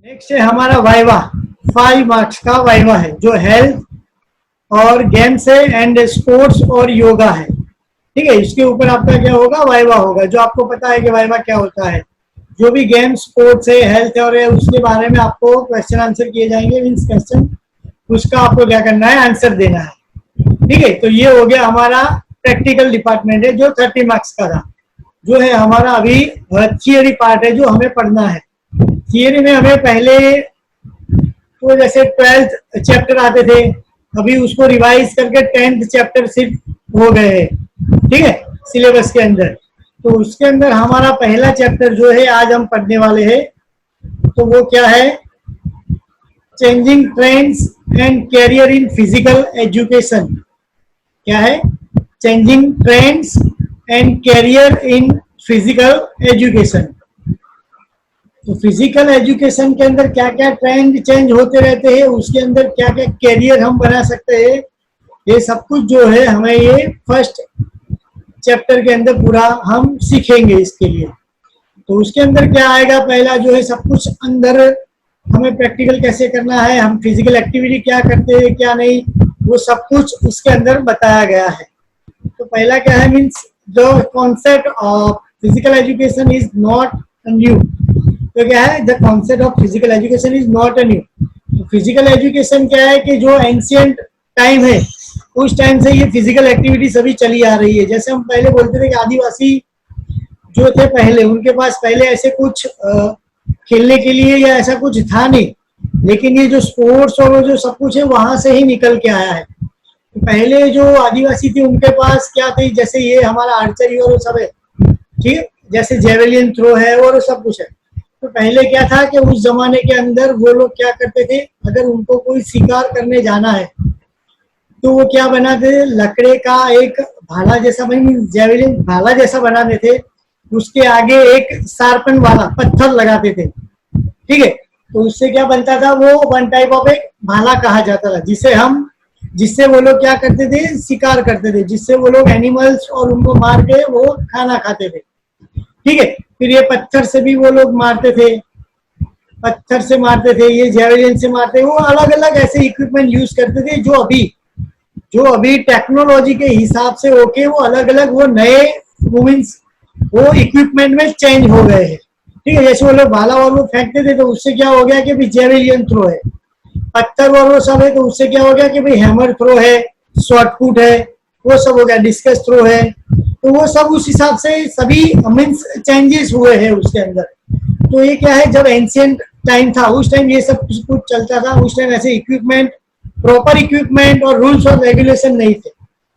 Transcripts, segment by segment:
Next है हमारा viva. 5 marks का वाइवा है जो हेल्थ और गेम्स है एंड स्पोर्ट्स और योगा है। ठीक है, इसके ऊपर आपका क्या होगा, वाइवा होगा। जो आपको पता है कि वाइवा क्या होता है, जो भी गेम्स स्पोर्ट्स है हेल्थ और है उसके बारे में आपको क्वेश्चन आंसर किए जाएंगे। मीन्स क्वेश्चन उसका आपको क्या करना है, आंसर देना है। ठीक है, तो ये हो गया हमारा प्रैक्टिकल डिपार्टमेंट है जो 30 मार्क्स का था। जो है हमारा अभी थियरी पार्ट है जो हमें पढ़ना है। थियरी में हमें पहले तो जैसे 12th चैप्टर आते थे, अभी उसको रिवाइज करके 10th चैप्टर सिर्फ हो गए हैं। ठीक है, सिलेबस के अंदर। तो उसके अंदर हमारा पहला चैप्टर जो है आज हम पढ़ने वाले हैं, तो वो क्या है, changing trends and career in physical education. क्या है, changing trends and career in physical education. तो फिजिकल एजुकेशन के अंदर क्या क्या ट्रेंड चेंज होते रहते हैं, उसके अंदर क्या क्या कैरियर हम बना सकते हैं, ये सब कुछ जो है हमें ये फर्स्ट चैप्टर के अंदर पूरा हम सीखेंगे इसके लिए। तो उसके अंदर क्या आएगा, पहला जो है सब कुछ अंदर हमें प्रैक्टिकल कैसे करना है, हम फिजिकल एक्टिविटी क्या करते हैं क्या नहीं, वो सब कुछ इसके अंदर बताया गया है। तो पहला क्या है, means the concept of physical education is not new. तो क्या है, the concept of physical education is not new. Physical education क्या है कि जो एंशियंट टाइम है उस टाइम से ये फिजिकल एक्टिविटी सभी चली आ रही है। जैसे हम पहले बोलते थे कि आदिवासी जो थे पहले, उनके पास पहले ऐसे कुछ खेलने के लिए या ऐसा कुछ था नहीं, लेकिन ये जो स्पोर्ट्स और वो जो सब कुछ है वहां से ही निकल के आया है। तो पहले जो आदिवासी थे उनके पास क्या थे, जैसे ये हमारा आर्चरी और वो सब है, ठीक है, जैसे जेवेलियन थ्रो है और सब कुछ है। तो पहले क्या था कि उस जमाने के अंदर वो लोग क्या करते थे, अगर उनको कोई शिकार करने जाना है तो वो क्या बनाते थे, लकड़े का एक भाला जैसा, जेवेलिन भाला जैसा बनाते थे, उसके आगे एक शार्पन वाला पत्थर लगाते थे। ठीक है, तो उससे क्या बनता था, वो वन टाइप ऑफ एक भाला कहा जाता था, जिससे वो लोग क्या करते थे, शिकार करते थे, जिससे वो लोग एनिमल्स और उनको मार के वो खाना खाते थे। ठीक है, फिर ये पत्थर से भी वो लोग मारते थे, पत्थर से मारते थे, ये जेवेलिन से मारते, वो अलग अलग ऐसे इक्विपमेंट यूज करते थे जो अभी टेक्नोलॉजी के हिसाब से होके वो अलग अलग वो नए मूवमेंट्स वो इक्विपमेंट में चेंज हो गए हैं। ठीक है, जैसे वो लोग भाला और वो फेंकते थे तो उससे क्या हो गया कि भाई जेवेलियन थ्रो है, पत्थर और वो सब है तो उससे क्या हो गया कि भाई हैमर थ्रो है, शॉर्टपुट है, वो सब हो गया, डिस्कस थ्रो है। तो वो सब उस हिसाब से सभी मीन्स चेंजेस हुए हैं उसके अंदर। तो ये क्या है, जब एंशियंट टाइम था उस टाइम ये सब कुछ चलता था, उस टाइम ऐसे इक्विपमेंट, प्रॉपर इक्विपमेंट और रूल्स और रेगुलेशन नहीं थे।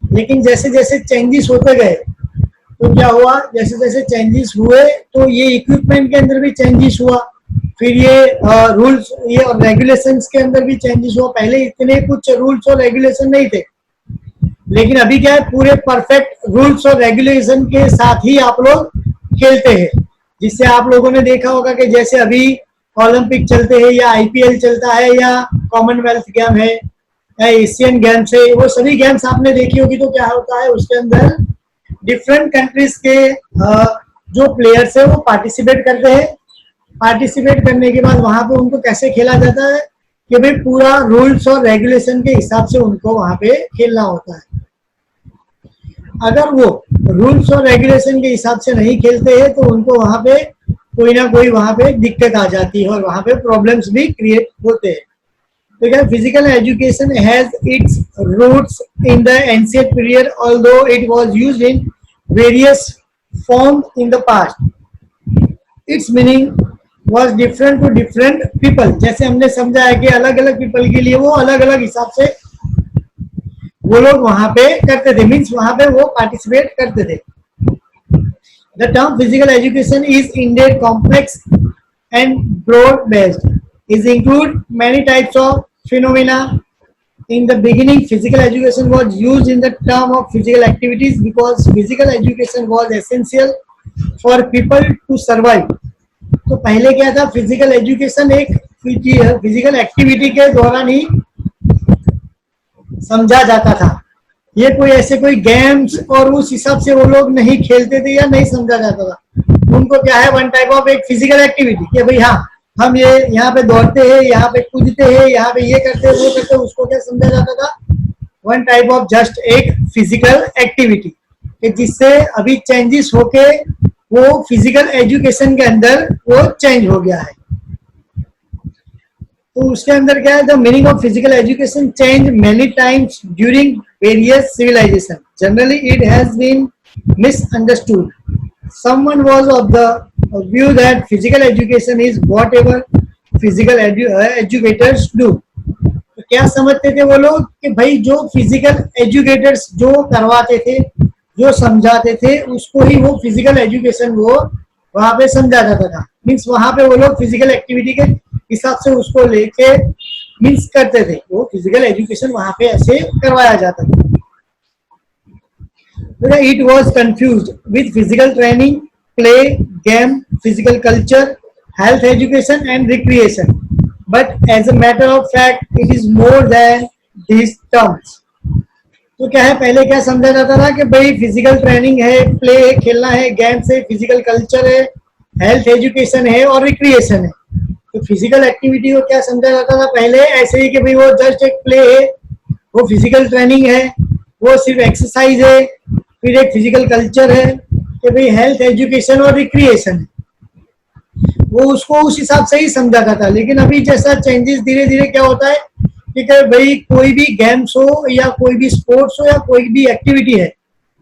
लेकिन जैसे जैसे चेंजेस होते गए तो क्या हुआ, जैसे जैसे चेंजेस हुए तो ये इक्विपमेंट के अंदर भी चेंजेस हुआ, फिर ये रूल्स ये और रेगुलेशंस के अंदर भी चेंजेस हुआ। पहले इतने कुछ रूल्स और रेगुलेशन नहीं थे, लेकिन अभी क्या है, पूरे परफेक्ट रूल्स और रेगुलेशन के साथ ही आप लोग खेलते हैं। जिससे आप लोगों ने देखा होगा कि जैसे अभी ओलंपिक चलते हैं या आईपीएल चलता है या कॉमनवेल्थ गेम है या एशियन गेम्स है, वो सभी गेम्स आपने देखी होगी। तो क्या होता है, उसके अंदर डिफरेंट कंट्रीज के जो प्लेयर्स है वो पार्टिसिपेट करते हैं। पार्टिसिपेट करने के बाद वहां पे उनको कैसे खेला जाता है कि भाई पूरा रूल्स और रेगुलेशन के हिसाब से उनको वहां पे खेलना होता है। अगर वो रूल्स और रेगुलेशन के हिसाब से नहीं खेलते हैं तो उनको वहां पे कोई ना कोई वहां पे दिक्कत आ जाती है और वहां पे प्रॉब्लम्स भी क्रिएट होते हैं। तो क्या, physical education has its roots in the ancient period although it was used in various form in the past. Its meaning was different to different people। जैसे हमने समझा है कि अलग अलग पीपल के लिए वो अलग अलग हिसाब से वो लोग वहां पे करते थे, मीन्स वहां पे वो पार्टिसिपेट करते थे। The term physical education is indeed complex and broad based. It includes many types of phenomena. In the beginning, physical education was used in the term of physical activities because physical education was essential for people to survive। तो पहले क्या था, physical education एक physical activity के दौरान ही समझा जाता था। ये कोई ऐसे कोई गेम्स और उस हिसाब से वो लोग नहीं खेलते थे या नहीं समझा जाता था। उनको क्या है, वन टाइप ऑफ एक फिजिकल एक्टिविटी कि भाई हाँ हम ये यहाँ पे दौड़ते हैं, यहाँ पे कूदते हैं, यहाँ पे ये करते हैं, वो करते हैं, उसको क्या समझा जाता था? वन टाइप ऑफ जस्ट एक फिजिकल एक्टिविटी, कि जिससे अभी चेंजेस होके वो फिजिकल एजुकेशन के अंदर वो चेंज हो गया है। तो उसके अंदर क्या है? The meaning of physical education change many times during various civilization, generally it has been misunderstood. Someone was of the view that physical education is whatever physical educators do. तो क्या समझते थे वो लोग कि भाई जो फिजिकल एजुकेटर्स जो करवाते थे, जो समझाते थे, उसको ही वो फिजिकल एजुकेशन वो वहां पे समझा जाता था। मीन्स वहां पे वो लोग फिजिकल एक्टिविटी के हिसाब से उसको लेके मीन्स करते थे, वो फिजिकल एजुकेशन वहां पे ऐसे करवाया जाता था। It was confused with physical training, play, game, physical culture, health education and recreation. But as a matter of fact, it is more than these terms. तो क्या है, पहले क्या समझा जाता था कि भाई फिजिकल ट्रेनिंग है, प्ले है, खेलना है, गेम्स है, फिजिकल कल्चर है, हेल्थ एजुकेशन है और रिक्रिएशन है। तो फिजिकल एक्टिविटी को क्या समझा जाता था पहले? ऐसे ही कि भाई वो जस्ट एक प्ले है, वो फिजिकल ट्रेनिंग है, वो सिर्फ एक्सरसाइज है, फिर एक फिजिकल कल्चर है कि भाई हेल्थ एजुकेशन और रिक्रिएशन है, वो उसको उस हिसाब से ही समझा जाता। लेकिन अभी जैसा चेंजेस धीरे धीरे क्या होता है कि भाई कोई भी गेम्स हो या कोई भी स्पोर्ट्स हो या कोई भी एक्टिविटी है,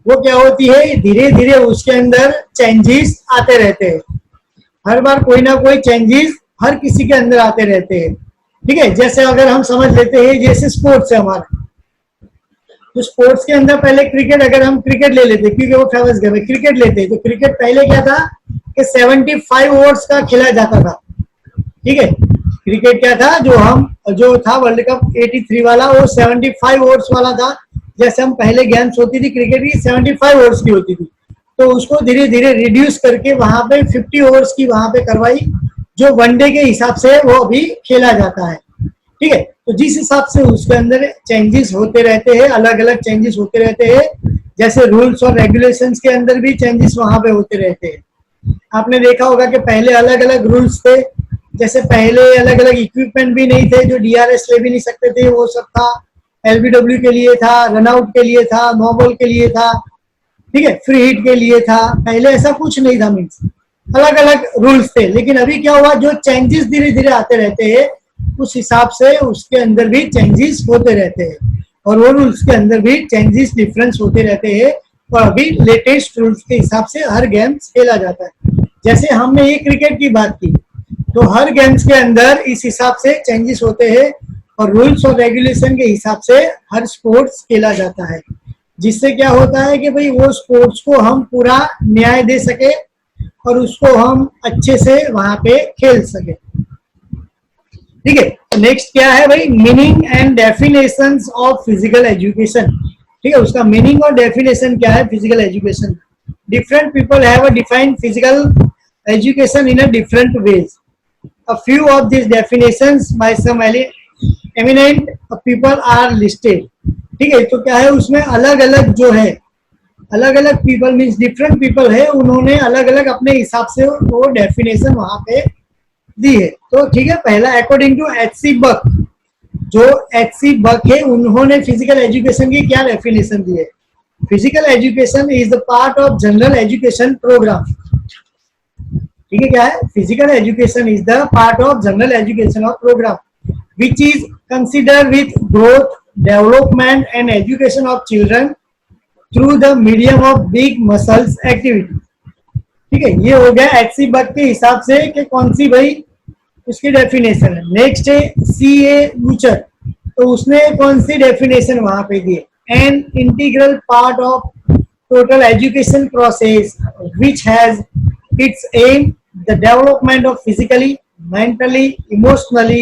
वो क्या होती है, धीरे धीरे उसके अंदर चेंजेस आते रहते हैं। हर बार कोई ना कोई चेंजेस हर किसी के अंदर आते रहते हैं। ठीक है, जैसे अगर हम समझ लेते हैं, जैसे स्पोर्ट्स है हमारा, तो स्पोर्ट्स के अंदर पहले क्रिकेट, अगर हम क्रिकेट ले लेते क्योंकि वो फेमस गेम है, क्रिकेट लेते हैं, तो क्रिकेट पहले क्या था कि 75 ओवर्स का खेला जाता था। ठीक है, क्रिकेट क्या था, जो था वर्ल्ड कप 83 वाला, वो 75 ओवर्स वाला था। जैसे हम पहले गेम्स होती थी क्रिकेट की 75 ओवर्स की होती थी, तो उसको धीरे धीरे रिड्यूस करके वहां पे 50 ओवर्स की वहां पे करवाई, जो वनडे के हिसाब से वो अभी खेला जाता है। ठीक है, तो जिस हिसाब से उसके अंदर चेंजेस होते रहते हैं, अलग अलग चेंजेस होते रहते हैं, जैसे रूल्स और रेगुलेशंस के अंदर भी चेंजेस वहां पे होते रहते हैं। आपने देखा होगा कि पहले अलग अलग रूल्स थे, जैसे पहले अलग अलग इक्विपमेंट भी नहीं थे, जो डीआरएस ले भी नहीं सकते थे, वो सब था। एलबीडब्ल्यू के लिए था, रनआउट के लिए था, नो बॉल के लिए था, ठीक है, फ्री हिट के लिए था। पहले ऐसा कुछ नहीं था, मीन्स अलग अलग रूल्स थे। लेकिन अभी क्या हुआ, जो चेंजेस धीरे धीरे आते रहते हैं, उस हिसाब से उसके अंदर भी चेंजेस होते रहते हैं, और वो रूल्स के अंदर भी चेंजेस डिफरेंस होते रहते हैं। और अभी लेटेस्ट रूल्स के हिसाब से हर गेम खेला जाता है। जैसे हमने ये क्रिकेट की बात की, तो हर गेम्स के अंदर इस हिसाब से चेंजेस होते हैं, और रूल्स और रेगुलेशन के हिसाब से हर स्पोर्ट्स खेला जाता है, जिससे क्या होता है कि भाई वो स्पोर्ट्स को हम पूरा न्याय दे सके और उसको हम अच्छे से वहां पे खेल सके। ठीक है, तो नेक्स्ट क्या है भाई, meaning and definitions of physical education. ठीक है, उसका मीनिंग और डेफिनेशन क्या है physical education. Different people have a defined physical education in a different ways. A few of this definitions by some eminent people are listed. ठीक है, तो क्या है उसमें अलग अलग जो है, अलग अलग पीपल मीन्स डिफरेंट पीपल है, उन्होंने अलग अलग अपने हिसाब से वो डेफिनेशन वहां पे दी है। तो ठीक है, पहला अकॉर्डिंग टू एच.सी. बक, जो एच.सी. बक है, उन्होंने फिजिकल एजुकेशन की क्या डेफिनेशन दी है। Physical education is the part of general education program. ठीक है, क्या है, physical education is the part of general education of program which is consider with growth, development and education of children through the medium of big muscles activity. ठीक है, ये हो गया एच.सी. बक के हिसाब से कि कौन सी भाई उसकी डेफिनेशन है। नेक्स्ट है C.A. बूचर, तो उसने कौन सी डेफिनेशन वहां पे दी है, an integral part of total education process which has its am the development of physically, mentally, emotionally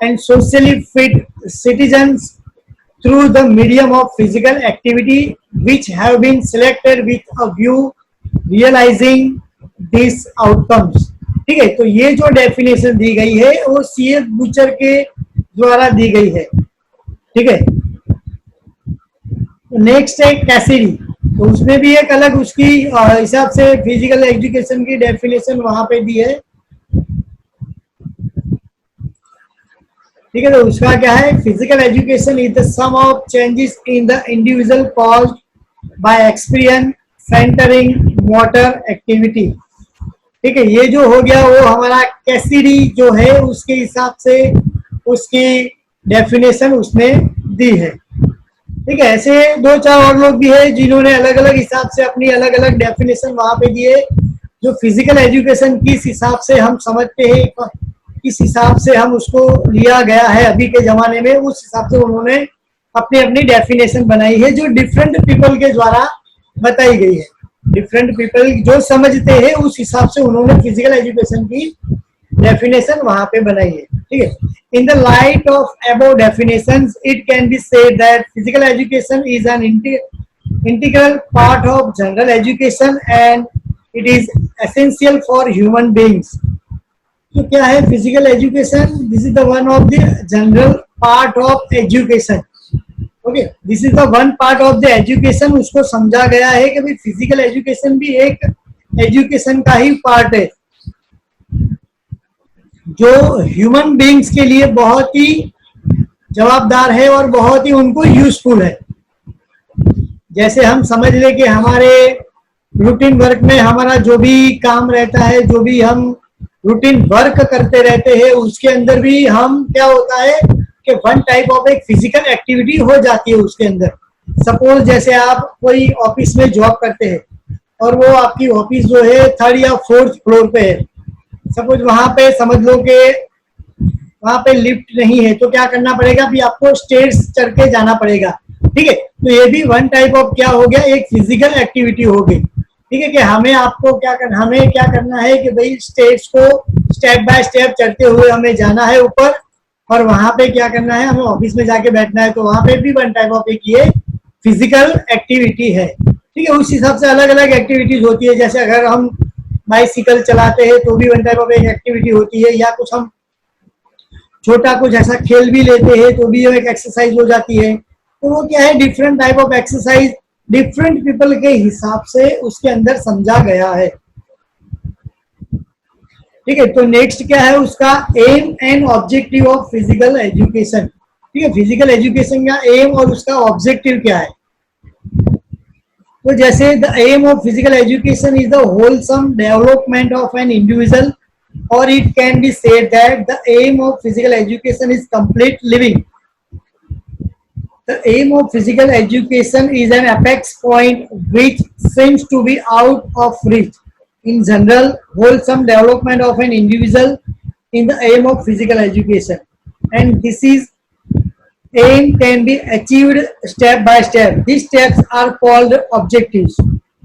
and socially fit citizens through the medium of physical activity which have been selected with a view realizing these outcomes। ठीक है, तो ये जो definition दी गई है वो C.A. Butcher के द्वारा दी गई है। ठीक है, नेक्स्ट है कैसिडी, तो उसने भी एक अलग उसकी हिसाब से फिजिकल एजुकेशन की डेफिनेशन वहां पे दी है। ठीक है, तो उसका क्या है, physical education is the sum of changes in the individual caused by experience, centering, motor activity. ठीक है, ये जो हो गया वो हमारा कैसिडी जो है उसके हिसाब से उसकी डेफिनेशन उसने दी है। ठीक है, ऐसे दो चार और लोग भी है जिन्होंने अलग अलग हिसाब से अपनी अलग अलग डेफिनेशन वहां पे दिए। जो फिजिकल एजुकेशन किस हिसाब से हम समझते हैं, किस हिसाब से हम उसको लिया गया है अभी के जमाने में, उस हिसाब से उन्होंने अपनी अपनी डेफिनेशन बनाई है जो डिफरेंट पीपल के द्वारा बताई गई है। डिफरेंट पीपल जो समझते हैं उस हिसाब से उन्होंने फिजिकल एजुकेशन की डेफिनेशन वहां पे बनाई है। ठीक है, in the light of above definitions it can be said that physical education is an integral part of general education and it is essential for human beings. तो क्या है physical education? This is the one of the general part of education. Okay, this is the one part of the education. उसको समझा गया है कि भाई physical education भी एक एजुकेशन का ही पार्ट है जो ह्यूमन बीइंग्स के लिए बहुत ही जवाबदार है और बहुत ही उनको यूजफुल है। जैसे हम समझ ले कि हमारे रूटीन वर्क में हमारा जो भी काम रहता है, जो भी हम रूटीन वर्क करते रहते हैं, उसके अंदर भी हम क्या होता है कि वन टाइप ऑफ एक फिजिकल एक्टिविटी हो जाती है उसके अंदर। सपोज जैसे आप कोई ऑफिस में जॉब करते हैं और वो आपकी ऑफिस जो है 3rd या 4th फ्लोर पे है। सपोज वहां पे समझ लो कि वहां पे लिफ्ट नहीं है, तो क्या करना पड़ेगा, भी आपको स्टेयर्स चढ़ के जाना पड़ेगा। ठीक है, तो ये भी वन टाइप ऑफ क्या हो गया, एक फिजिकल एक्टिविटी हो गई। ठीक है, कि हमें क्या करना है कि भाई स्टेयर्स को स्टेप बाय स्टेप चढ़ते हुए हमें जाना है ऊपर, और वहां पे क्या करना है, हमें ऑफिस में जाके बैठना है। तो वहां पे भी वन टाइप ऑफ एक ये फिजिकल एक्टिविटी है। ठीक है, उस हिसाब से अलग अलग एक्टिविटीज होती है। जैसे अगर हम बाइसिकल चलाते हैं तो भी वन टाइप ऑफ एक एक्टिविटी होती है, या कुछ हम छोटा कुछ ऐसा खेल भी लेते हैं तो भी एक एक्सरसाइज हो जाती है। तो वो क्या है, different type of exercise different people के हिसाब से उसके अंदर समझा गया है। ठीक है, तो नेक्स्ट क्या है उसका, aim and objective of physical education. ठीक है, फिजिकल एजुकेशन का एम और उसका ऑब्जेक्टिव क्या है। तो जैसे the aim of physical education is the wholesome development of an individual, और it can be said that the aim of physical education is complete living. The aim of physical education is an apex point which seems to be out of reach in general wholesome development of an individual in the aim of physical education, and this is aim can be achieved step by step. These steps are called objectives.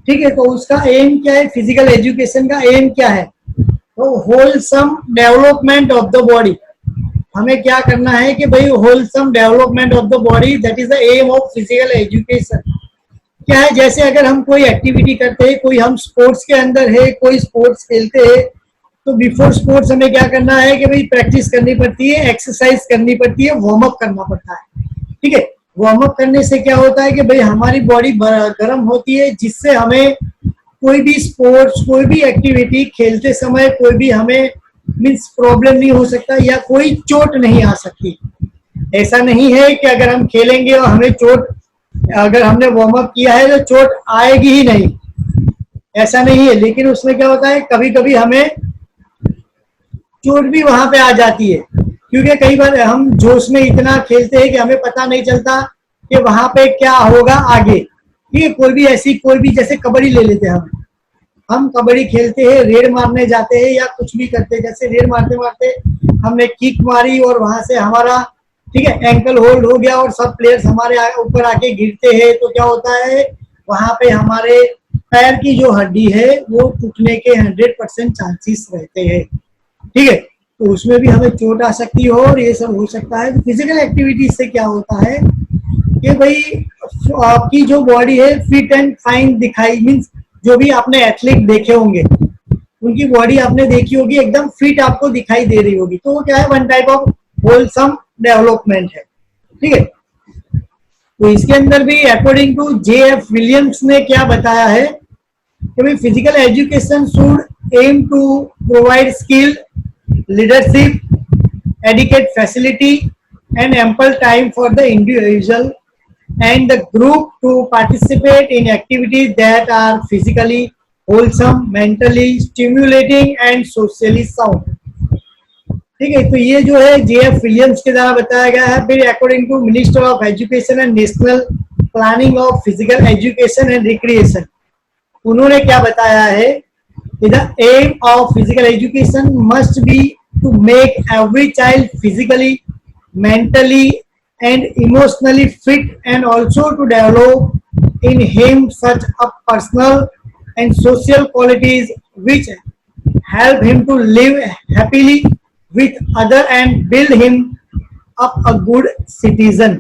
ठीक है, तो उसका M क्या है, physical education का M क्या है, तो wholesome development of the body. हमें क्या करना है कि भाई wholesome development of the body, that is the aim of physical education. क्या है, जैसे अगर हम कोई एक्टिविटी करते हैं, कोई हम स्पोर्ट्स के अंदर है, कोई स्पोर्ट्स खेलते हैं, तो बिफोर स्पोर्ट्स हमें क्या करना है कि भाई प्रैक्टिस करनी पड़ती है, एक्सरसाइज करनी पड़ती है, वार्म अप करना पड़ता है। ठीक है, वार्म अप करने से क्या होता है कि भाई हमारी बॉडी गर्म होती है, जिससे हमें कोई भी स्पोर्ट्स, कोई भी एक्टिविटी खेलते समय कोई भी हमें मीन्स प्रॉब्लम नहीं हो सकता या कोई चोट नहीं आ सकती। ऐसा नहीं है कि अगर हम खेलेंगे और हमें चोट, अगर हमने वार्म अप किया है तो चोट आएगी ही नहीं, ऐसा नहीं है। लेकिन उसमें क्या होता है, कभी कभी हमें चोट भी वहां पे आ जाती है, क्योंकि कई बार हम जोश में इतना खेलते हैं कि हमें पता नहीं चलता कि वहां पे क्या होगा आगे। ठीक है, कोई भी जैसे कबड्डी ले लेते हैं, हम कबड्डी खेलते हैं, रेड मारने जाते हैं या कुछ भी करते हैं, जैसे रेड मारते मारते हमने किक मारी और वहां से हमारा ठीक है एंकल होल्ड हो गया और सब प्लेयर्स हमारे ऊपर आके गिरते हैं, तो क्या होता है वहां पे हमारे पैर की जो हड्डी है वो टूटने के 100% चांसेस रहते हैं। ठीक है, तो उसमें भी हमें चोट आ सकती हो और ये सब हो सकता है। फिजिकल एक्टिविटी से क्या होता है कि भाई आपकी जो बॉडी है फिट एंड फाइन दिखाई, मीन्स जो भी आपने एथलीट देखे होंगे उनकी बॉडी आपने देखी होगी, एकदम फिट आपको दिखाई दे रही होगी। तो वो क्या है, one type of wholesome development है। ठीक है, तो इसके अंदर भी अकॉर्डिंग टू J.F. विलियम्स ने क्या बताया है कि भाई physical education should aim to provide skill, leadership, adequate facility and ample time for the individual and the group to participate in activities that are physically wholesome, mentally stimulating and socially sound. ठीक है, तो ये जो है JF Williams के द्वारा बताया गया है। फिर according to minister of education and national planning of physical education and recreation, उन्होंने क्या बताया है, the aim of physical education must be to make every child physically, mentally and emotionally fit, and also to develop in him such a personal and social qualities which help him to live happily with other and build him up a good citizen.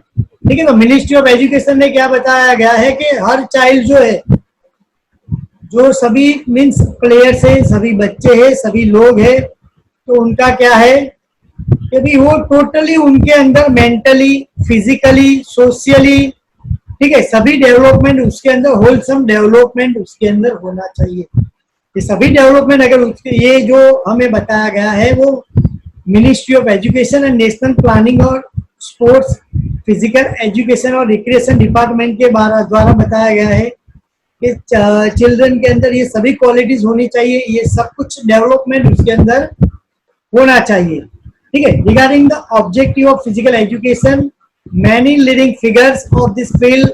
ठीक है, तो ministry of education ने क्या बताया गया है कि her child जो है, जो सभी मीन्स प्लेयर्स है, सभी बच्चे हैं, सभी लोग हैं, तो उनका क्या है कि भी वो टोटली उनके अंदर मेंटली, फिजिकली, सोशली, ठीक है, सभी डेवलपमेंट उसके अंदर, होलसम डेवलपमेंट उसके अंदर होना चाहिए। ये सभी डेवलपमेंट अगर उसके, ये जो हमें बताया गया है वो ministry of education and national planning और स्पोर्ट्स, फिजिकल एजुकेशन और रिक्रिएशन डिपार्टमेंट के द्वारा बताया गया है कि चिल्ड्रन के अंदर ये सभी क्वालिटीज होनी चाहिए, ये सब कुछ डेवलपमेंट उसके अंदर होना चाहिए। ठीक है, regarding the objective of physical education, many leading figures of this field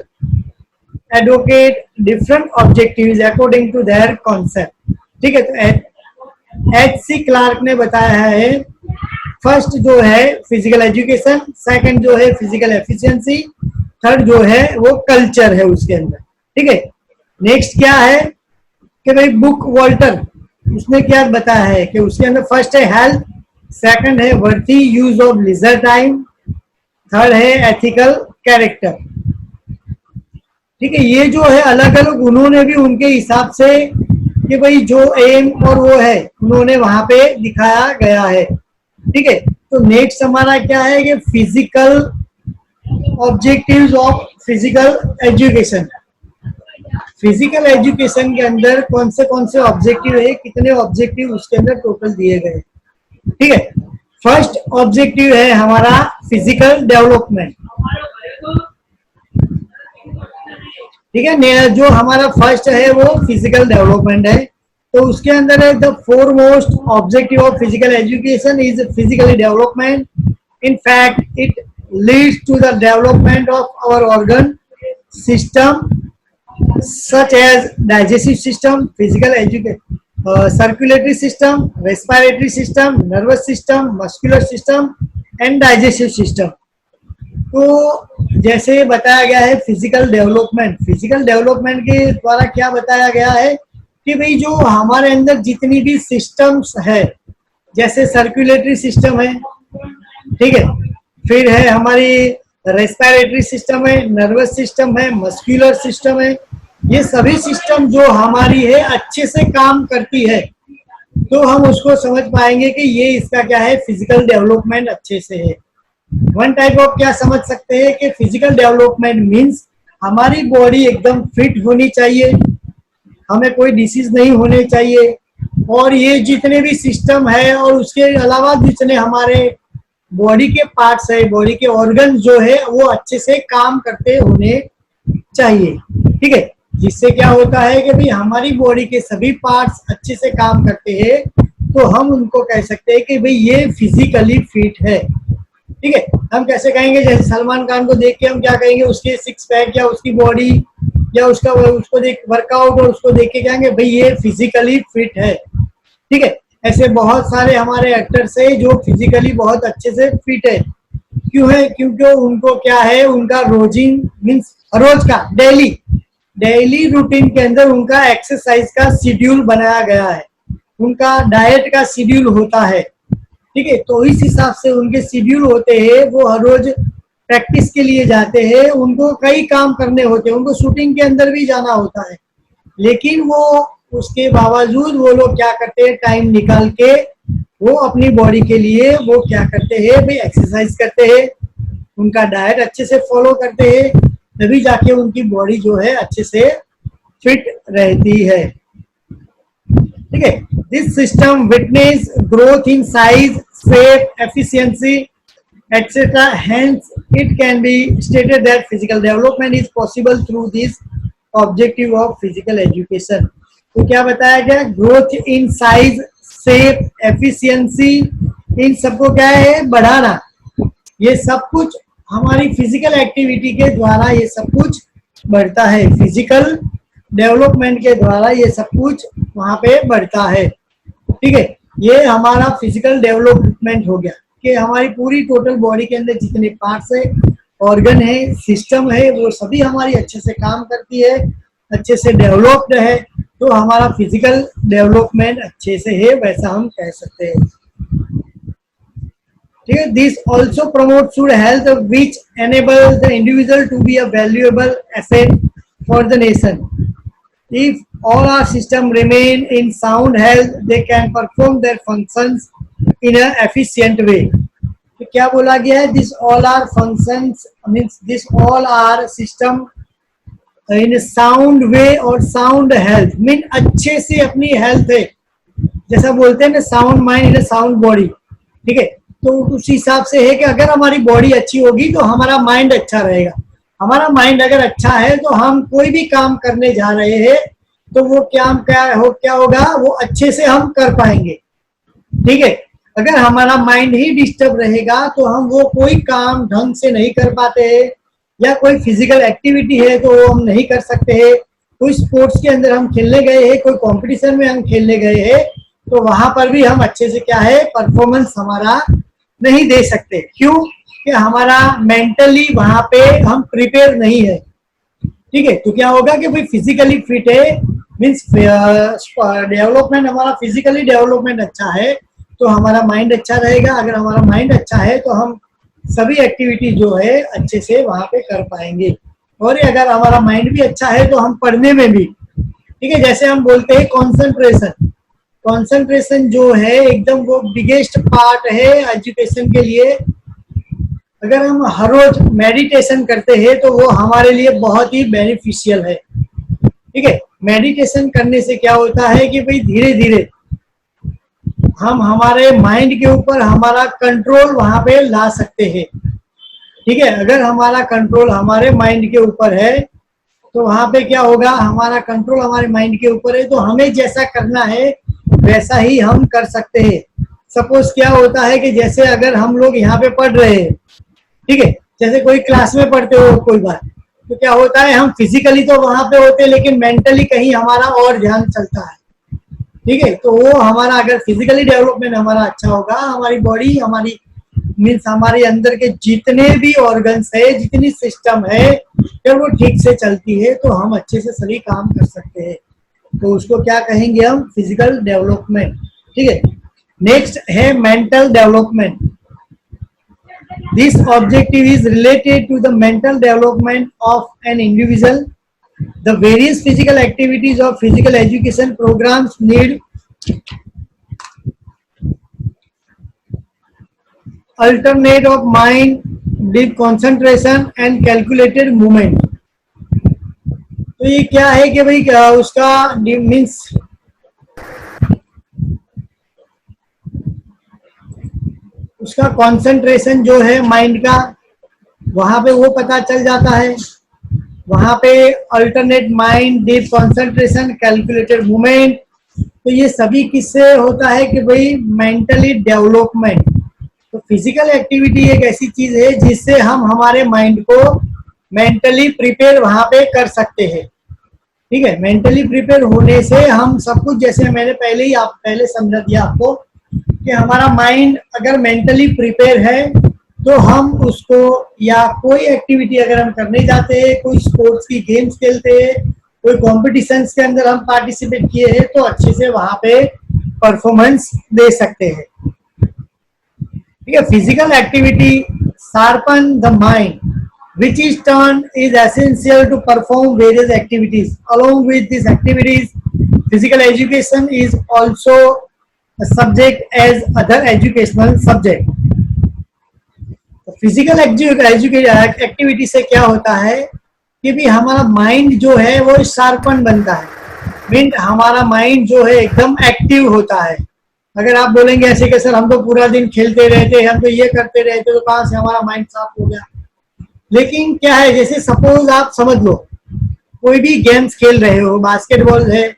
advocate different objectives according to their concept. ठीक है, तो HC क्लार्क ने बताया है, फर्स्ट जो है फिजिकल एजुकेशन, सेकंड जो है फिजिकल एफिशिएंसी, थर्ड जो है वो कल्चर है उसके अंदर। ठीक है, नेक्स्ट क्या है कि भाई बुक वॉल्टर, उसने क्या बताया है कि उसके अंदर फर्स्ट है हेल्थ, सेकंड है worthy use of leisure time, third है एथिकल कैरेक्टर। ठीक है, ये जो है अलग अलग उन्होंने भी उनके हिसाब से कि भाई जो एम और वो है उन्होंने वहां पे दिखाया गया है। ठीक है, तो नेक्स्ट हमारा क्या है कि physical objectives of physical education. Physical education के अंदर कौन से ऑब्जेक्टिव है, कितने ऑब्जेक्टिव उसके अंदर टोटल दिए गए। ठीक है, फर्स्ट ऑब्जेक्टिव है हमारा फिजिकल डेवलपमेंट। ठीक है, जो हमारा फर्स्ट है वो फिजिकल डेवलपमेंट है, तो उसके अंदर है the foremost objective of physical education is physically development. In fact it leads to the development of our organ system such as digestive system, physical education, circulatory system, respiratory system, nervous system, muscular system and digestive system। तो जैसे बताया गया है physical development के द्वारा क्या बताया गया है कि भाई जो हमारे अंदर जितनी भी सिस्टम्स है, जैसे सर्कुलेटरी सिस्टम है, ठीक है, फिर है हमारी रेस्पिरेटरी सिस्टम है, नर्वस सिस्टम है, मस्कुलर सिस्टम है, ये सभी सिस्टम जो हमारी है अच्छे से काम करती है, तो हम उसको समझ पाएंगे कि ये इसका क्या है, फिजिकल डेवलपमेंट अच्छे से है। वन टाइप ऑफ क्या समझ सकते हैं कि फिजिकल डेवलपमेंट मीन्स हमारी बॉडी एकदम फिट होनी चाहिए, हमें कोई डिसीज नहीं होने चाहिए, और ये जितने भी सिस्टम है और उसके अलावा जितने हमारे बॉडी के पार्ट्स है, बॉडी के ऑर्गन जो है वो अच्छे से काम करते होने चाहिए। ठीक है, जिससे क्या होता है कि भाई हमारी बॉडी के सभी पार्ट्स अच्छे से काम करते हैं, तो हम उनको कह सकते हैं कि भाई ये फिजिकली फिट है। ठीक है, हम कैसे कहेंगे, जैसे सलमान खान को देख के हम क्या कहेंगे, उसके सिक्स पैक या उसकी बॉडी या उसको देख वर्कआउट और उसको देख के कहेंगे भाई ये फिजिकली फिट है। ठीक है, ऐसे बहुत सारे हमारे एक्टर्स है जो फिजिकली बहुत अच्छे से फिट है। क्यों है, क्योंकि उनको क्या है, उनका रोजिन मीन्स रोज का डेली रूटीन के अंदर उनका एक्सरसाइज का शेड्यूल बनाया गया है, उनका डाइट का शेड्यूल होता है। ठीक है, तो इस हिसाब से उनके शेड्यूल होते हैं, वो हर रोज प्रैक्टिस के लिए जाते हैं, उनको कई काम करने होते हैं, उनको शूटिंग के अंदर भी जाना होता है, लेकिन वो उसके बावजूद वो लोग क्या करते हैं, टाइम निकाल के वो अपनी बॉडी के लिए वो क्या करते हैं भाई, एक्सरसाइज करते हैं, उनका डाइट अच्छे से फॉलो करते हैं, तभी जाके उनकी बॉडी जो है अच्छे से फिट रहती है। ठीक है, this system witness growth in size, shape, efficiency etc. Hence, it can be stated that physical development is possible through this objective of physical education. तो क्या बताया गया? Growth in size, shape, efficiency, इन सबको क्या है? बढ़ाना। ये सब कुछ हमारी फिजिकल एक्टिविटी के द्वारा ये सब कुछ बढ़ता है। फिजिकल डेवलपमेंट के द्वारा ये सब कुछ वहां पे बढ़ता है। ठीक है, ये हमारा फिजिकल डेवलपमेंट हो गया कि हमारी पूरी टोटल बॉडी के अंदर जितने पार्ट्स है, ऑर्गन है, सिस्टम है, वो सभी हमारी अच्छे से काम करती है, अच्छे से डेवलप्ड है, तो हमारा फिजिकल डेवलपमेंट अच्छे से है, वैसा हम कह सकते हैं। ठीक है, this also promote good health which enable the individual to be a valuable asset for the nation. If all our system remain in sound health, they can perform their functions in an efficient way. तो क्या बोला गया है? This all our functions means this all our system in a sound way और sound health mean अच्छे से अपनी health है, जैसा बोलते हैं ना sound mind in sound body. ठीक है, तो उस हिसाब से है कि अगर हमारी बॉडी अच्छी होगी तो हमारा माइंड अच्छा रहेगा। हमारा माइंड अगर अच्छा है तो हम कोई भी काम करने जा रहे हैं तो वो क्या होगा, वो अच्छे से हम कर पाएंगे। ठीक है, अगर हमारा माइंड ही डिस्टर्ब रहेगा तो हम वो कोई काम ढंग से नहीं कर पाते हैं, या कोई फिजिकल एक्टिविटी है तो वो हम नहीं कर सकते हैं। कोई स्पोर्ट्स के अंदर हम खेलने गए हैं, कोई कंपटीशन में हम खेलने गए हैं, तो वहां पर भी हम अच्छे से क्या है, परफॉर्मेंस हमारा नहीं दे सकते। क्यों? कि हमारा मेंटली वहां पे हम प्रिपेयर नहीं है। ठीक है, तो क्या होगा कि भाई फिजिकली फिट है मीन्स डेवलपमेंट, हमारा फिजिकली डेवलपमेंट अच्छा है तो हमारा माइंड अच्छा रहेगा। अगर हमारा माइंड अच्छा है तो हम सभी एक्टिविटी जो है अच्छे से वहां पे कर पाएंगे। और अगर हमारा माइंड भी अच्छा है तो हम पढ़ने में भी, ठीक है, जैसे हम बोलते हैं कंसंट्रेशन, कंसंट्रेशन जो है एकदम वो बिगेस्ट पार्ट है एजुकेशन के लिए। अगर हम हर रोज मेडिटेशन करते हैं तो वो हमारे लिए बहुत ही बेनिफिशियल है। ठीक है, मेडिटेशन करने से क्या होता है कि भाई धीरे धीरे हम हमारे माइंड के ऊपर हमारा कंट्रोल वहां पे ला सकते हैं। ठीक है, अगर हमारा कंट्रोल हमारे माइंड के ऊपर है तो वहां पे क्या होगा, हमारा कंट्रोल हमारे माइंड के ऊपर है तो हमें जैसा करना है वैसा ही हम कर सकते हैं। सपोज क्या होता है कि जैसे अगर हम लोग यहाँ पे पढ़ रहे हैं, ठीक है, जैसे कोई क्लास में पढ़ते हो कोई बात, तो क्या होता है हम फिजिकली तो वहां पे होते हैं लेकिन मेंटली कहीं हमारा और ध्यान चलता है। ठीक है, तो वो हमारा अगर फिजिकली डेवलपमेंट हमारा अच्छा होगा, हमारी बॉडी हमारी मीन्स हमारे अंदर के जितने भी ऑर्गन्स है, जितनी सिस्टम है, जब वो ठीक से चलती है तो हम अच्छे से सभी काम कर सकते हैं। तो उसको क्या कहेंगे हम, फिजिकल डेवलपमेंट। ठीक है, नेक्स्ट है mental development. This objective is related to the mental development of an individual. The various physical activities of physical education programs need alternate of mind, deep concentration and calculated movement. तो ये क्या है कि भाई उसका means उसका concentration जो है माइंड का, वहां पे वो पता चल जाता है। वहां पे alternate mind, deep concentration, calculated movement, तो ये सभी किससे होता है कि भाई मेंटली डेवलपमेंट। तो फिजिकल एक्टिविटी एक ऐसी चीज है जिससे हम हमारे माइंड को मेंटली प्रिपेयर वहां पे कर सकते हैं। ठीक है, मेंटली प्रिपेयर होने से हम सब कुछ, जैसे मैंने पहले समझा दिया आपको कि हमारा माइंड अगर मेंटली प्रिपेयर है तो हम उसको, या कोई एक्टिविटी अगर हम करने जाते हैं, कोई स्पोर्ट्स की गेम्स खेलते हैं, कोई कॉम्पिटिशन्स के अंदर हम पार्टिसिपेट किए हैं, तो अच्छे से वहां पे परफॉर्मेंस दे सकते हैं। ठीक है, physical activity sharpen the mind which is turn is essential to perform various activities. Along with these activities, physical education is also a subject as other educational subject. Physical activity से क्या होता है कि भी हमारा माइंड जो है वो शार्पन बनता है, मीन हमारा माइंड जो है एकदम एक्टिव होता है। अगर आप बोलेंगे ऐसे कि सर हम तो पूरा दिन खेलते रहते, हम तो ये करते रहते, तो कहाँ से हमारा माइंड साफ हो गया। लेकिन क्या है, जैसे सपोज आप समझ लो कोई भी गेम्स खेल रहे हो, बास्केटबॉल है,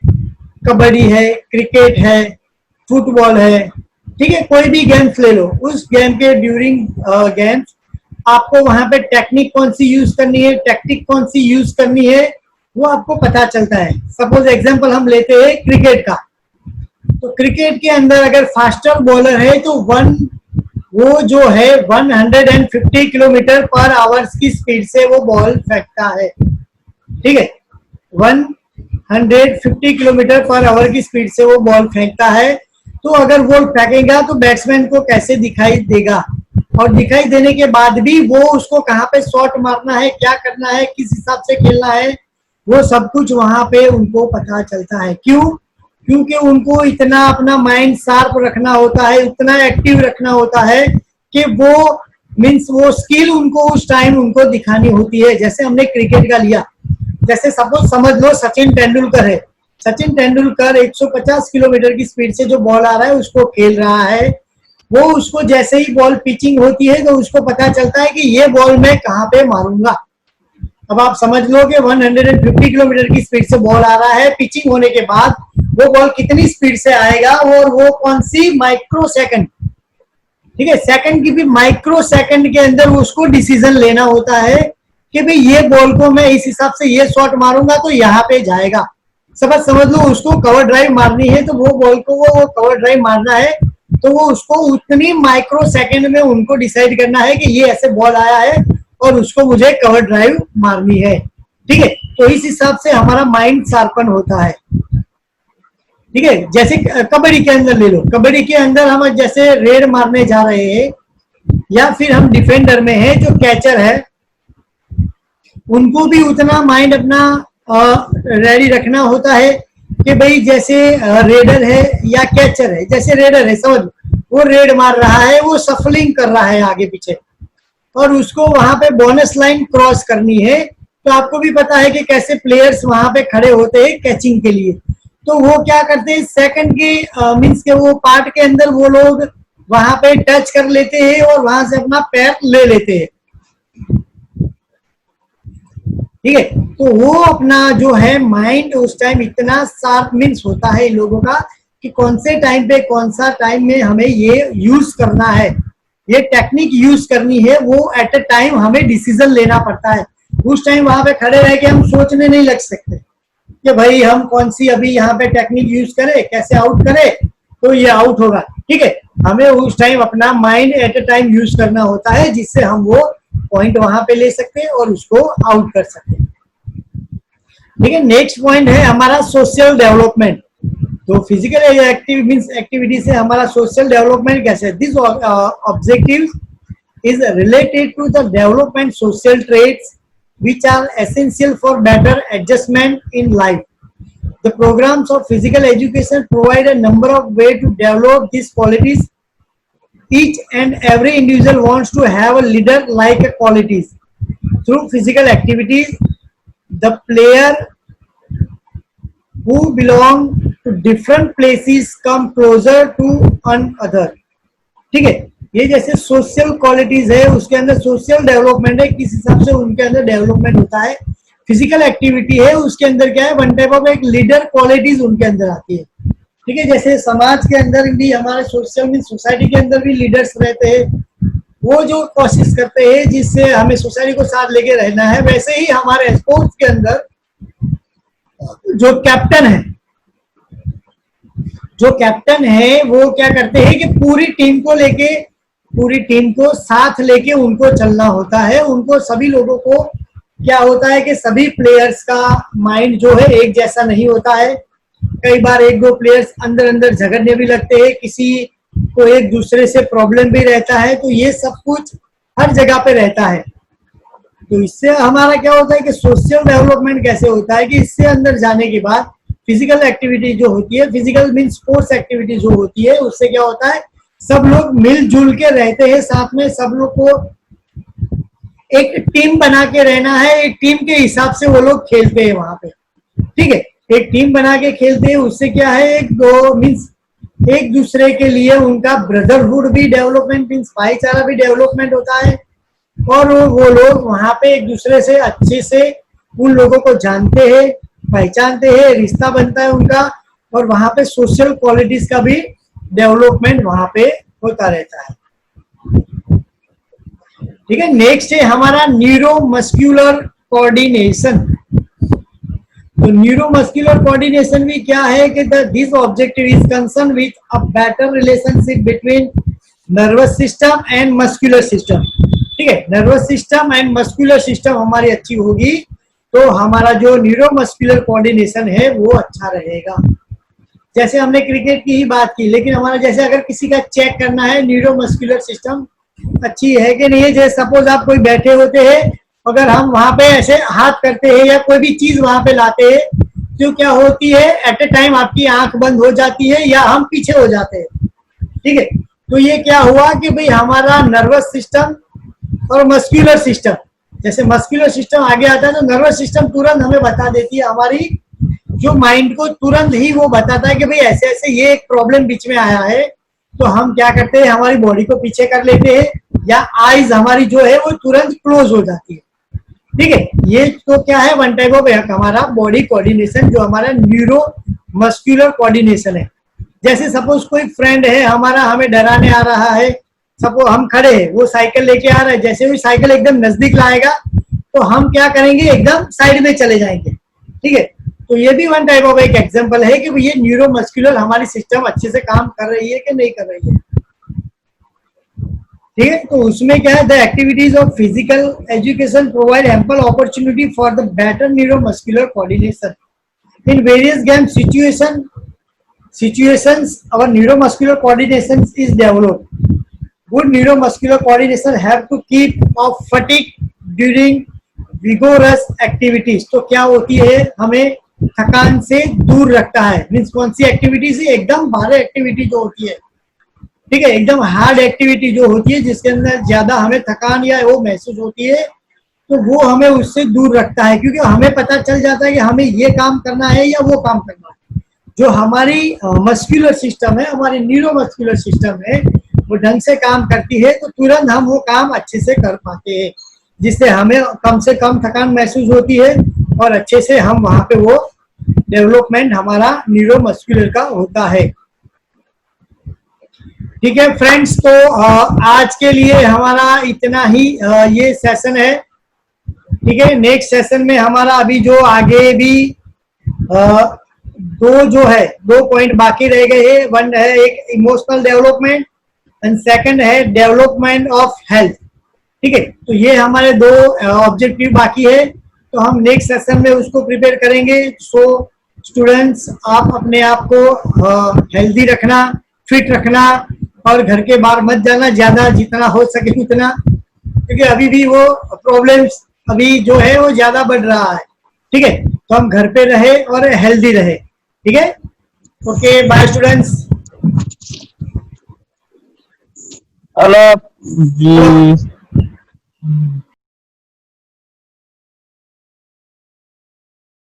कबड्डी है, क्रिकेट है, फुटबॉल है, ठीक है, कोई भी गेम्स ले लो, उस गेम के ड्यूरिंग गेम्स आपको वहां पे टेक्निक कौन सी यूज करनी है, टेक्निक कौन सी यूज करनी है, वो आपको पता चलता है। सपोज एग्जांपल हम लेते हैं क्रिकेट का, तो क्रिकेट के अंदर अगर फास्टर बॉलर है तो वो जो है 150 किलोमीटर पर आवर्स की स्पीड से वो बॉल फेंकता है, ठीक है, 150 किलोमीटर पर आवर की स्पीड से वो बॉल फेंकता है। तो अगर वो फेंकेगा तो बैट्समैन को कैसे दिखाई देगा, और दिखाई देने के बाद भी वो उसको कहाँ पे शॉट मारना है, क्या करना है, किस हिसाब से खेलना है, वो सब कुछ वहां पे उनको पता चलता है। क्यों? क्योंकि उनको इतना अपना माइंड शार्प रखना होता है, उतना एक्टिव रखना होता है कि वो मीन्स वो स्किल उनको उस टाइम उनको दिखानी होती है। जैसे हमने क्रिकेट का लिया, जैसे सपोज समझ लो सचिन तेंदुलकर है, सचिन तेंदुलकर 150 किलोमीटर की स्पीड से जो बॉल आ रहा है उसको खेल रहा है, वो उसको जैसे ही बॉल पिचिंग होती है तो उसको पता चलता है कि ये बॉल मैं कहाँ पे मारूंगा। अब आप समझ लो कि 150 किलोमीटर की स्पीड से बॉल आ रहा है, पिचिंग होने के बाद वो बॉल कितनी स्पीड से आएगा और वो कौन सी माइक्रो सेकंड, ठीक है, सेकंड की भी माइक्रो सेकंड के अंदर उसको डिसीजन लेना होता है कि भाई ये बॉल को मैं इस हिसाब से ये शॉट मारूंगा तो यहाँ पे जाएगा। समझ लो उसको कवर ड्राइव मारनी है तो वो बॉल को वो कवर ड्राइव मारना है, तो वो उसको उतनी माइक्रो सेकंड में उनको डिसाइड करना है कि ये ऐसे बॉल आया है और उसको मुझे कवर ड्राइव मारनी है, ठीक है। तो इस हिसाब से हमारा माइंड शार्पन होता है, ठीक है। जैसे कबड्डी के अंदर ले लो, कबड्डी के अंदर हम जैसे रेड मारने जा रहे हैं या फिर हम डिफेंडर में है, जो कैचर है उनको भी उतना माइंड अपना रेडी रखना होता है कि भाई जैसे रेडर है या कैचर है, जैसे रेडर है समझ वो रेड मार रहा है, वो सफलिंग कर रहा है आगे पीछे और उसको वहां पे बोनस लाइन क्रॉस करनी है, तो आपको भी पता है कि कैसे प्लेयर्स वहां पे खड़े होते हैं कैचिंग के लिए। तो वो क्या करते हैं सेकंड के मीन्स के वो पार्ट के अंदर वो लोग वहां पे टच कर लेते हैं और वहां से अपना पैर ले लेते हैं, ठीक है। तो वो अपना जो है माइंड उस टाइम इतना शार्प मीन्स होता है इन लोगों का कि कौन से टाइम पे कौन सा टाइम में हमें ये यूज करना है, ये टेक्निक यूज करनी है, वो एट अ टाइम हमें डिसीजन लेना पड़ता है। उस टाइम वहां पे खड़े रह के हम सोचने नहीं लग सकते कि भाई हम कौन सी अभी यहाँ पे टेक्निक यूज करें, कैसे आउट करें तो ये आउट होगा, ठीक है। हमें उस टाइम अपना mind at a time use करना होता है जिससे हम वो पॉइंट वहां पे ले सकते हैं और उसको आउट कर सकते हैं, ठीक है। नेक्स्ट पॉइंट है हमारा सोशल डेवलपमेंट। तो फिजिकल एक्टिविटी से हमारा सोशल डेवलपमेंट कैसे, this objective is related to the development social traits which are essential for better adjustment in life. The programs of physical education provide a number of ways to develop these qualities. Each and every individual wants to have a leader-like qualities. Through physical activities, the player who belong to different places come closer to another. ठीक है, ये जैसे social qualities है उसके अंदर social development है, किस हिसाब से उनके अंदर डेवलपमेंट होता है। फिजिकल एक्टिविटी है उसके अंदर क्या है, वन टाइप ऑफ एक लीडर क्वालिटीज उनके अंदर आती है, ठीक है। जैसे समाज के अंदर भी हमारे सोशल में सोसाइटी के अंदर भी लीडर्स रहते हैं, वो जो कोशिश करते हैं जिससे हमें सोसाइटी को साथ लेके रहना है। वैसे ही हमारे स्पोर्ट्स के अंदर जो कैप्टन है, जो कैप्टन है वो क्या करते हैं कि पूरी टीम को लेके, पूरी टीम को साथ लेके उनको चलना होता है। उनको सभी लोगों को क्या होता है कि सभी प्लेयर्स का माइंड जो है एक जैसा नहीं होता है, कई बार एक दो प्लेयर्स अंदर अंदर झगड़ने भी लगते हैं, किसी को एक दूसरे से प्रॉब्लम भी रहता है, तो ये सब कुछ हर जगह पे रहता है। तो इससे हमारा क्या होता है कि सोशल डेवलपमेंट कैसे होता है कि इससे अंदर जाने के बाद फिजिकल एक्टिविटी जो होती है, फिजिकल मीन स्पोर्ट्स एक्टिविटी जो होती है, उससे क्या होता है सब लोग मिलजुल के रहते हैं साथ में, सब लोग को एक टीम बना के रहना है, एक टीम के हिसाब से वो लोग खेलते हैं वहां पे, ठीक है। एक टीम बना के खेलते हैं, उससे क्या है एक दो मीन्स एक दूसरे के लिए उनका ब्रदरहुड भी डेवलपमेंट मीन्स भाईचारा भी डेवलपमेंट होता है, और वो लोग वहां पे एक दूसरे से अच्छे से उन लोगों को जानते हैं, पहचानते हैं, रिश्ता बनता है उनका, और वहां पे सोशल क्वालिटीज का भी डेवलपमेंट वहां पे होता रहता है। ठीक है, नेक्स्ट है हमारा न्यूरोमस्कुलर कोऑर्डिनेशन। तो न्यूरोमस्कुलर कोऑर्डिनेशन भी क्या है कि this objective is concern with a better relationship between nervous system and muscular system. ठीक है, nervous system and muscular system हमारी अच्छी होगी तो हमारा जो न्यूरोमस्कुलर कोऑर्डिनेशन है वो अच्छा रहेगा। जैसे हमने क्रिकेट की ही बात की, लेकिन हमारा जैसे अगर किसी का चेक करना है न्यूरोमस्कुलर सिस्टम अच्छी है कि नहीं है, जैसे सपोज आप कोई बैठे होते हैं, अगर हम वहां पे ऐसे हाथ करते हैं या कोई भी चीज वहां पे लाते हैं तो क्या होती है, एट ए टाइम आपकी आंख बंद हो जाती है या हम पीछे हो जाते हैं। ठीक है, तो ये क्या हुआ कि भाई हमारा नर्वस सिस्टम और मस्कुलर सिस्टम, जैसे मस्कुलर सिस्टम आगे आता है तो नर्वस सिस्टम तुरंत हमें बता देती है, हमारी जो माइंड को तुरंत ही वो बताता है कि भाई ऐसे ऐसे ये एक प्रॉब्लम बीच में आया है, तो हम क्या करते हैं, हमारी बॉडी को पीछे कर लेते हैं या आईज हमारी जो है वो तुरंत क्लोज हो जाती है। ठीक है, ये तो क्या है, वन टाइप ऑफ हमारा बॉडी कोऑर्डिनेशन जो हमारा न्यूरो मस्कुलर कोऑर्डिनेशन है। जैसे सपोज कोई फ्रेंड है हमारा, हमें डराने आ रहा है, सपोज हम खड़े हैं, वो साइकिल लेके आ रहा है, जैसे भी साइकिल एकदम नजदीक लाएगा तो हम क्या करेंगे, एकदम साइड में चले जाएंगे। ठीक है, तो ये भी वन टाइप ऑफ एक एग्जांपल है कि ये न्यूरोमस्कुलर हमारी सिस्टम अच्छे से काम कर रही है कि नहीं कर रही है। ठीक है, तो उसमें क्या है, the activities of physical education provide ample opportunity for the better neuromuscular coordination in various game situations our neuromuscular coordination is developed. Good neuromuscular coordination have to keep off fatigue during vigorous activities. तो क्या होती है, हमें थकान से दूर रखता है, मीन्स कौन सी एक्टिविटी से, एकदम भारी एक्टिविटी जो होती है, ठीक है, एकदम हार्ड एक्टिविटी जो होती है जिसके अंदर ज्यादा हमें थकान या वो महसूस होती है, तो वो हमें उससे दूर रखता है, क्योंकि हमें पता चल जाता है कि हमें ये काम करना है या वो काम करना है। जो हमारी मस्कुलर सिस्टम है, हमारी न्यूरोमस्कुलर सिस्टम है, वो ढंग से काम करती है तो तुरंत हम वो काम अच्छे से कर पाते हैं, जिससे हमें कम से कम थकान महसूस होती है और अच्छे से हम वहां पे वो डेवलपमेंट हमारा न्यूरोमस्कुलर का होता है। ठीक है फ्रेंड्स, तो आज के लिए हमारा इतना ही ये सेशन है। ठीक है, नेक्स्ट सेशन में हमारा अभी जो आगे भी दो पॉइंट बाकी रह गए हैं। वन है एक इमोशनल डेवलपमेंट एंड सेकंड है डेवलपमेंट ऑफ हेल्थ। ठीक है, तो ये हमारे दो ऑब्जेक्टिव बाकी है, तो हम नेक्स्ट सेशन में उसको प्रिपेयर करेंगे। सो स्टूडेंट्स, आप अपने आप को हेल्दी रखना, फिट रखना और घर के बाहर मत जाना ज्यादा, जितना हो सके उतना, क्योंकि अभी भी वो प्रॉब्लम्स अभी जो है वो ज्यादा बढ़ रहा है। ठीक है, तो हम घर पे रहे और हेल्दी रहे। ठीक है, ओके, बाय स्टूडेंट्स। हेलो जी।